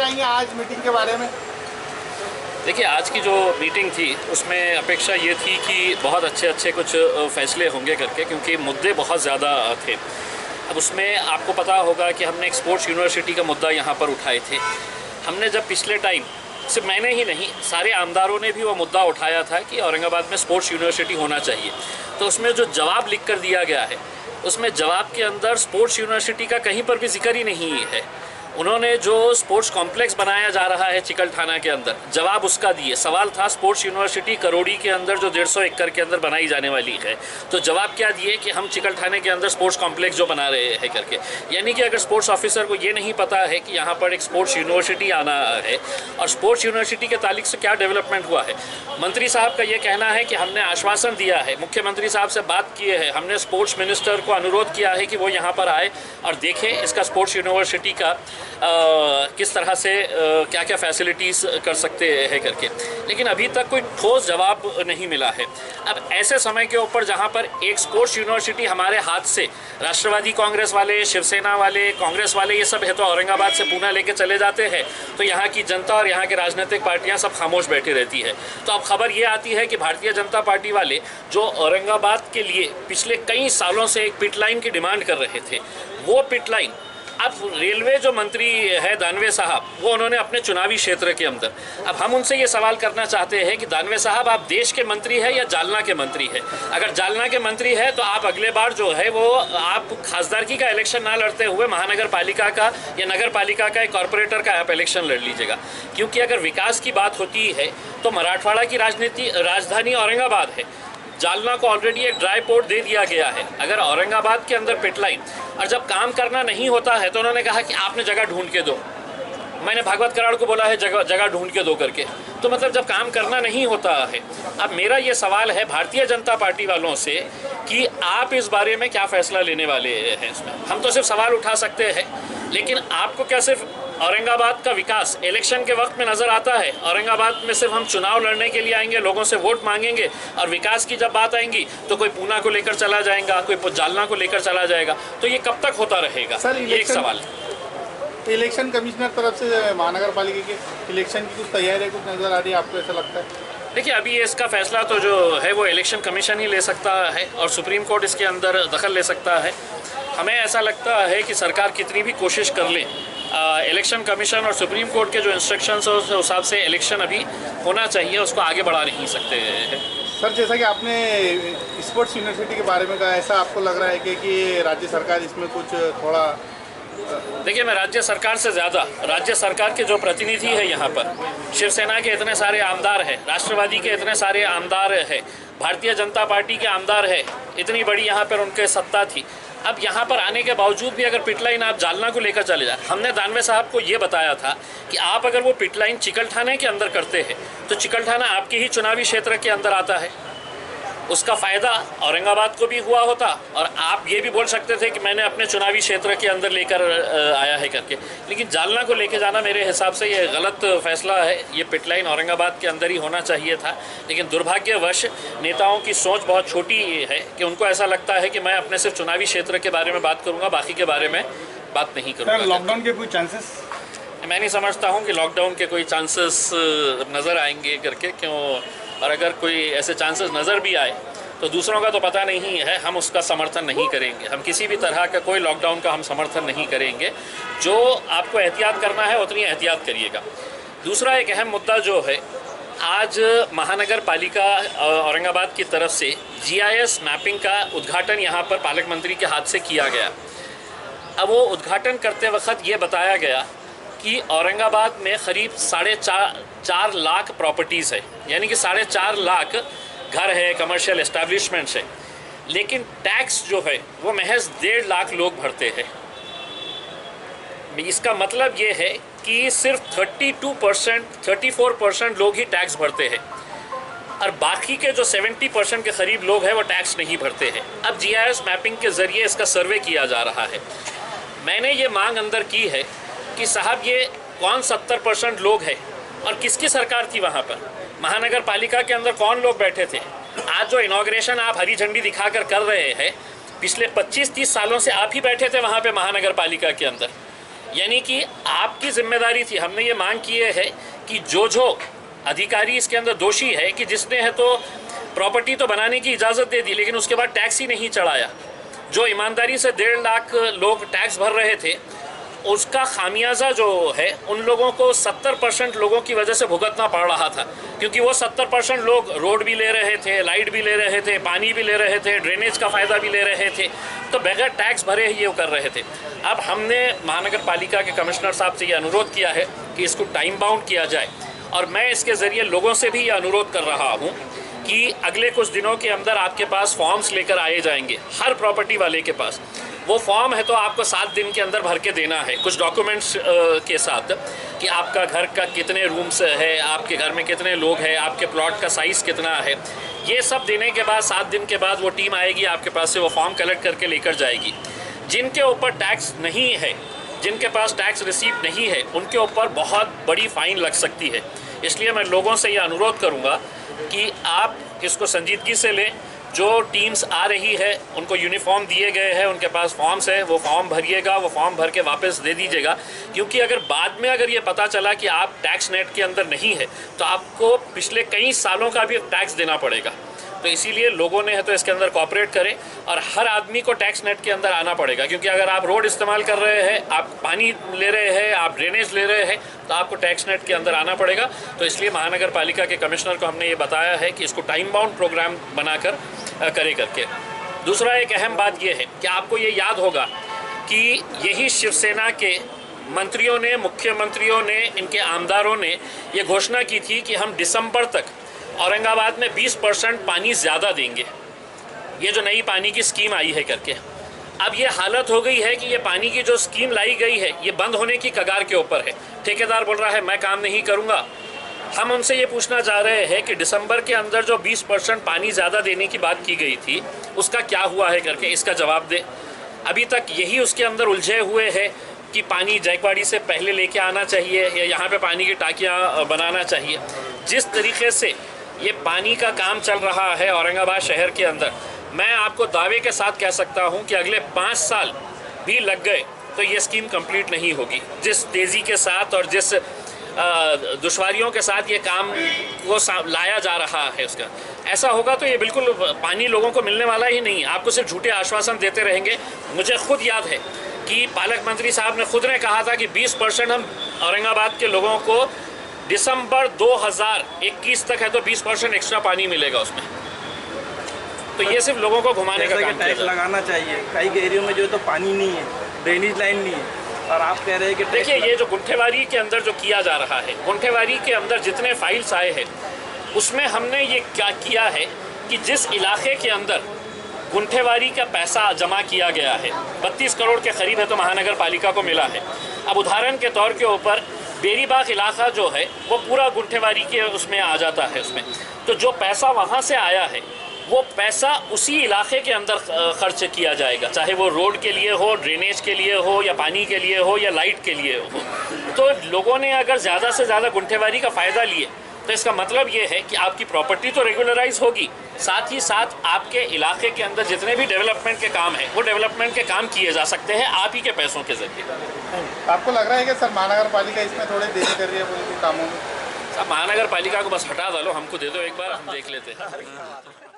चाहेंगे आज मीटिंग के बारे में? देखिए, आज की जो मीटिंग थी उसमें अपेक्षा ये थी कि बहुत अच्छे कुछ फैसले होंगे करके, क्योंकि मुद्दे बहुत ज़्यादा थे। अब उसमें आपको पता होगा कि हमने एक स्पोर्ट्स यूनिवर्सिटी का मुद्दा यहाँ पर उठाए थे। हमने जब पिछले टाइम, सिर्फ मैंने ही नहीं, सारे आमदारों ने भी वो मुद्दा उठाया था कि औरंगाबाद में स्पोर्ट्स यूनिवर्सिटी होना चाहिए। तो उसमें जो जवाब लिख कर दिया गया है, उसमें जवाब के अंदर स्पोर्ट्स यूनिवर्सिटी का कहीं पर भी जिक्र ही नहीं है। उन्होंने जो स्पोर्ट्स कॉम्प्लेक्स बनाया जा रहा है चिकलठाना के अंदर, जवाब उसका दिए। सवाल था स्पोर्ट्स यूनिवर्सिटी करोड़ी के अंदर जो 150 एकड़ के अंदर बनाई जाने वाली है, तो जवाब क्या दिए कि हम चिकलठाने के अंदर स्पोर्ट्स कॉम्प्लेक्स जो बना रहे हैं करके। यानी कि अगर स्पोर्ट्स ऑफिसर को ये नहीं पता है कि यहाँ पर एक स्पोर्ट्स यूनिवर्सिटी आना है, और स्पोर्ट्स यूनिवर्सिटी के ताल्लुक से क्या डेवलपमेंट हुआ है। मंत्री साहब का ये कहना है कि हमने आश्वासन दिया है, मुख्यमंत्री साहब से बात किए हैं, हमने स्पोर्ट्स मिनिस्टर को अनुरोध किया है कि वो यहाँ पर आए और देखें इसका स्पोर्ट्स यूनिवर्सिटी का किस तरह से क्या क्या फैसिलिटीज़ कर सकते हैं करके, लेकिन अभी तक कोई ठोस जवाब नहीं मिला है। अब ऐसे समय के ऊपर जहाँ पर एक स्पोर्ट्स यूनिवर्सिटी हमारे हाथ से राष्ट्रवादी कांग्रेस वाले, शिवसेना वाले, कांग्रेस वाले, ये सब है तो औरंगाबाद से पूना लेके चले जाते हैं, तो यहाँ की जनता और यहाँ के राजनीतिक पार्टियाँ सब खामोश बैठी रहती है। तो अब खबर ये आती है कि भारतीय जनता पार्टी वाले जो औरंगाबाद के लिए पिछले कई सालों से एक पिट लाइन की डिमांड कर रहे थे, वो पिट लाइन अब रेलवे जो मंत्री है दानवे साहब, वो उन्होंने अपने चुनावी क्षेत्र के अंदर, अब हम उनसे ये सवाल करना चाहते हैं कि दानवे साहब, आप देश के मंत्री है या जालना के मंत्री है? अगर जालना के मंत्री है तो आप अगले बार जो है वो आप खासदारकी का इलेक्शन ना लड़ते हुए महानगर पालिका का या नगर पालिका का एक कॉरपोरेटर का आप इलेक्शन लड़ लीजिएगा। क्योंकि अगर विकास की बात होती है तो मराठवाड़ा की राजधानी औरंगाबाद है। जालना को ऑलरेडी एक ड्राई पोर्ट दे दिया गया है। अगर औरंगाबाद के अंदर पिटलाइन, और जब काम करना नहीं होता है तो उन्होंने कहा कि आपने जगह ढूंढ के दो। मैंने भागवत कराड़ को बोला है जगह ढूंढ के दो करके, तो मतलब जब काम करना नहीं होता है। अब मेरा ये सवाल है भारतीय जनता पार्टी वालों से कि आप इस बारे में क्या फैसला लेने वाले हैं इसमें। हम तो सिर्फ सवाल उठा सकते हैं, लेकिन आपको क्या सिर्फ औरंगाबाद का विकास इलेक्शन के वक्त में नज़र आता है? औरंगाबाद में सिर्फ हम चुनाव लड़ने के लिए आएंगे, लोगों से वोट मांगेंगे, और विकास की जब बात आएंगी तो कोई पूना को लेकर चला जाएगा, कोई जालना को लेकर चला जाएगा। तो ये कब तक होता रहेगा? सर, ये एक सवाल। इलेक्शन कमिश्नर तरफ से महानगर पालिका के इलेक्शन की कुछ तैयारी कुछ नज़र आ रही है, आपको ऐसा लगता है? देखिए, अभी इसका फैसला तो जो है वो इलेक्शन कमीशन ही ले सकता है, और सुप्रीम कोर्ट इसके अंदर दखल ले सकता है। हमें ऐसा लगता है कि सरकार कितनी भी कोशिश कर ले, इलेक्शन कमीशन और सुप्रीम कोर्ट के जो इंस्ट्रक्शंस हैं उस हिसाब से इलेक्शन अभी होना चाहिए, उसको आगे बढ़ा नहीं सकते हैं। सर, जैसा कि आपने स्पोर्ट्स यूनिवर्सिटी के बारे में कहा, ऐसा आपको लग रहा है कि राज्य सरकार इसमें कुछ थोड़ा? देखिए, मैं राज्य सरकार से ज़्यादा राज्य सरकार के जो प्रतिनिधि है यहाँ पर, शिवसेना के इतने सारे आमदार हैं, राष्ट्रवादी के इतने सारे आमदार हैं, भारतीय जनता पार्टी के आमदार है, इतनी बड़ी यहाँ पर उनके सत्ता थी। अब यहाँ पर आने के बावजूद भी अगर पिटलाइन आप जालना को लेकर चले जाए, हमने दानवे साहब को ये बताया था कि आप अगर वो पिटलाइन चिकलठाने के अंदर करते हैं तो चिकलठाना आपके ही चुनावी क्षेत्र के अंदर आता है, उसका फ़ायदा औरंगाबाद को भी हुआ होता, और आप ये भी बोल सकते थे कि मैंने अपने चुनावी क्षेत्र के अंदर लेकर आया है करके। लेकिन जालना को लेकर जाना मेरे हिसाब से ये गलत फैसला है। ये पिटलाइन औरंगाबाद के अंदर ही होना चाहिए था, लेकिन दुर्भाग्यवश नेताओं की सोच बहुत छोटी है कि उनको ऐसा लगता है कि मैं अपने सिर्फ चुनावी क्षेत्र के बारे में बात करूँगा, बाकी के बारे में बात नहीं करूँगा। लॉकडाउन के कोई चांसेस? मैं नहीं समझता हूँ कि लॉकडाउन के कोई चांसेस नज़र आएंगे करके, क्यों, और अगर कोई ऐसे चांसेस नज़र भी आए तो दूसरों का तो पता नहीं है, हम उसका समर्थन नहीं करेंगे। हम किसी भी तरह का कोई लॉकडाउन का हम समर्थन नहीं करेंगे। जो आपको एहतियात करना है उतनी एहतियात करिएगा। दूसरा एक अहम मुद्दा जो है, आज महानगर पालिका औरंगाबाद की तरफ से GIS मैपिंग का उद्घाटन यहाँ पर पालक मंत्री के हाथ से किया गया। अब वो उद्घाटन करते वक्त ये बताया गया कि औरंगाबाद में करीब 4.5 लाख प्रॉपर्टीज़ है, यानी कि 4.5 लाख घर है, कमर्शियल एस्टैब्लिशमेंट्स है, लेकिन टैक्स जो है वो महज 1.5 लाख लोग भरते हैं। इसका मतलब ये है कि सिर्फ 34% लोग ही टैक्स भरते हैं, और बाकी के जो 70% के करीब लोग हैं वो टैक्स नहीं भरते हैं। अब GIS मैपिंग के ज़रिए इसका सर्वे किया जा रहा है। मैंने ये मांग अंदर की है कि साहब, ये कौन 70% लोग हैं, और किसकी सरकार थी वहाँ पर? महानगर पालिका के अंदर कौन लोग बैठे थे? आज जो इनॉग्रेशन आप हरी झंडी दिखाकर कर रहे हैं, पिछले 25-30 सालों से आप ही बैठे थे वहाँ पे महानगर पालिका के अंदर। यानी कि आपकी जिम्मेदारी थी, हमने ये मांग की है कि जो अधिकारी इसके अंदर दोषी है कि जिसने है तो प्रॉपर्टी तो बनाने की इजाज़त दे दी लेकिन उसके बाद टैक्स ही नहीं चढ़ाया, जो ईमानदारी से 1.5 लाख लोग टैक्स भर रहे थे उसका खामियाजा जो है उन लोगों को 70% लोगों की वजह से भुगतना पड़ रहा था, क्योंकि वो 70% लोग रोड भी ले रहे थे, लाइट भी ले रहे थे, पानी भी ले रहे थे, ड्रेनेज का फ़ायदा भी ले रहे थे, तो बगैर टैक्स भरे ही ये कर रहे थे। अब हमने महानगर पालिका के कमिश्नर साहब से ये अनुरोध किया है कि इसको टाइम बाउंड किया जाए, और मैं इसके ज़रिए लोगों से भी ये अनुरोध कर रहा हूँ कि अगले कुछ दिनों के अंदर आपके पास फॉर्म्स लेकर आए जाएंगे, हर प्रॉपर्टी वाले के पास। वो फॉर्म है तो आपको 7 दिन के अंदर भर के देना है कुछ डॉक्यूमेंट्स के साथ कि आपका घर का कितने रूम्स है, आपके घर में कितने लोग हैं, आपके प्लॉट का साइज़ कितना है। ये सब देने के बाद 7 दिन के बाद वो टीम आएगी आपके पास से, वो फॉर्म कलेक्ट करके लेकर जाएगी। जिनके ऊपर टैक्स नहीं है, जिनके पास टैक्स रिसीप्ट नहीं है, उनके ऊपर बहुत बड़ी फ़ाइन लग सकती है। इसलिए मैं लोगों से ये अनुरोध करूँगा कि आप इसको संजीदगी से लें। जो टीम्स आ रही है उनको यूनिफॉर्म दिए गए हैं, उनके पास फॉर्म्स है, वो फॉर्म भरिएगा, वो फॉर्म भर के वापस दे दीजिएगा, क्योंकि अगर बाद में अगर ये पता चला कि आप टैक्स नेट के अंदर नहीं है तो आपको पिछले कई सालों का भी टैक्स देना पड़ेगा। तो इसीलिए लोगों ने है तो इसके अंदर कॉपरेट करें और हर आदमी को टैक्स नेट के अंदर आना पड़ेगा, क्योंकि अगर आप रोड इस्तेमाल कर रहे हैं, आप पानी ले रहे हैं, आप ड्रेनेज ले रहे हैं, तो आपको टैक्स नेट के अंदर आना पड़ेगा। तो इसलिए महानगर पालिका के कमिश्नर को हमने ये बताया है कि इसको टाइम बाउंड प्रोग्राम बनाकर करे करके। दूसरा एक अहम बात यह है कि आपको ये याद होगा कि यही शिवसेना के मंत्रियों ने, मुख्यमंत्रियों ने, इनके आमदारों ने ये घोषणा की थी कि हम दिसंबर तक औरंगाबाद में 20% पानी ज़्यादा देंगे, ये जो नई पानी की स्कीम आई है करके। अब ये हालत हो गई है कि ये पानी की जो स्कीम लाई गई है ये बंद होने की कगार के ऊपर है। ठेकेदार बोल रहा है मैं काम नहीं करूँगा। हम उनसे ये पूछना चाह रहे हैं कि दिसंबर के अंदर जो 20% पानी ज़्यादा देने की बात की गई थी उसका क्या हुआ है करके, इसका जवाब दे। अभी तक यही उसके अंदर उलझे हुए है कि पानी जायकवाड़ी से पहले लेके आना चाहिए या यहाँ पे पानी की टाँकियाँ बनाना चाहिए। जिस तरीके से ये पानी का काम चल रहा है औरंगाबाद शहर के अंदर, मैं आपको दावे के साथ कह सकता हूँ कि अगले 5 साल भी लग गए तो ये स्कीम कंप्लीट नहीं होगी। जिस तेज़ी के साथ और जिस दुश्वारियों के साथ ये काम को लाया जा रहा है उसका, ऐसा होगा तो ये बिल्कुल पानी लोगों को मिलने वाला ही नहीं। आपको सिर्फ झूठे आश्वासन देते रहेंगे। मुझे खुद याद है कि पालक मंत्री साहब ने खुद ने कहा था कि 20% हम औरंगाबाद के लोगों को दिसंबर 2021 तक है तो 20% एक्स्ट्रा पानी मिलेगा उसमें। तो ये सिर्फ लोगों को घुमाने का काम टैक्स लगाना चाहिए। कई एरियो में जो तो पानी नहीं है, ड्रेनेज लाइन नहीं है, और आप कह रहे हैं कि देखिए ये जो गुंठेवारी के अंदर जो किया जा रहा है, गुंठेवारी के अंदर जितने फाइल्स आए हैं उसमें हमने ये क्या किया है कि जिस इलाके के अंदर गुंठेवारी का पैसा जमा किया गया है 32 करोड़ के करीब है तो महानगर पालिका को मिला है। अब उदाहरण के तौर के ऊपर बेरीबाग इलाका जो है वो पूरा गुंठेवारी के उसमें आ जाता है उसमें। तो जो पैसा वहाँ से आया है वो पैसा उसी इलाके के अंदर खर्च किया जाएगा, चाहे वो रोड के लिए हो, ड्रेनेज के लिए हो, या पानी के लिए हो, या लाइट के लिए हो। तो लोगों ने अगर ज़्यादा से ज़्यादा गुंठेवारी का फ़ायदा लिए तो इसका मतलब ये है कि आपकी प्रॉपर्टी तो रेगुलराइज होगी, साथ ही साथ आपके इलाके के अंदर जितने भी डेवलपमेंट के काम हैं वो डेवलपमेंट के काम किए जा सकते हैं आप ही के पैसों के जरिए। आपको लग रहा है कि सर महानगर पालिका इसमें थोड़ी देरी कर रही है पुलिस के कामों में? सब महानगर पालिका को बस हटा डालो, हमको दे दो एक बार, हम देख लेते हैं।